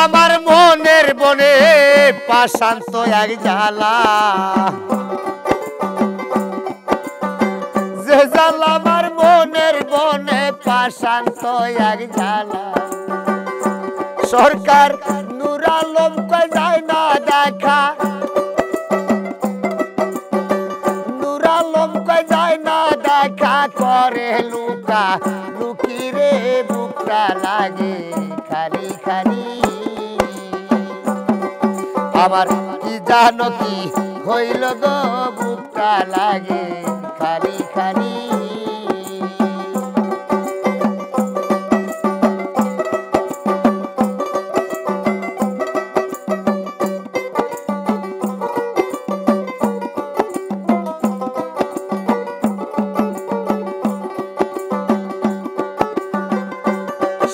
আমার মনের বনে পাশান্ত এক জ্বালা যে জ্বালা আমার মনের বনে পাশান্ত এক জ্বালা সরকার নূর আলম কয় যায় না দেখা নূর আলম কয় যায় না দেখা করে লুকা লুকি রে বুকটা লাগে খালি খালি আমার কি জানো কি হইল গো বুকটা লাগে খালি খালি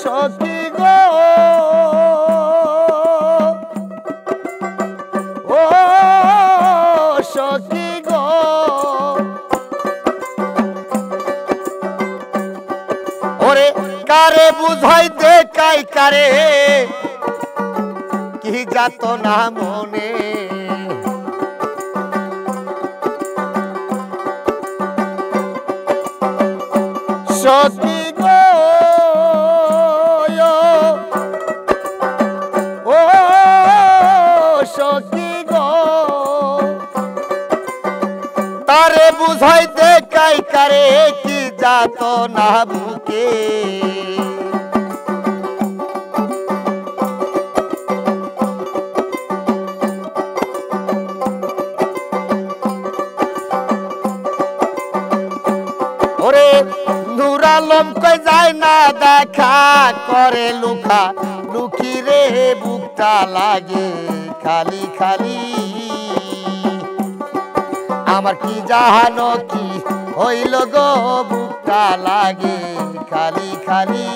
সখী গো ও সখী গো ওরে কারে বুঝাইতে কাই কারে কি যাত না মনে সখী গো সখী গো তারে বুঝাইতে কাই কারে কি যাত না বুকে ওরে নূর আলম কই যায় না দেখা করে লুকা লুকি রে বুকটা লাগে খালি খালি আমার কি জানো কি হইল গো বুকটা লাগে খালি খালি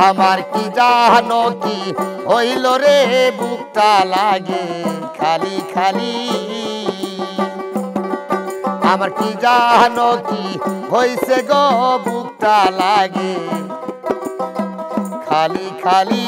আমার কি জানো কি হইল রে বুকটা লাগে খালি খালি আমার কি জানো কি হইছে গো বুকটা লাগে খালি খালি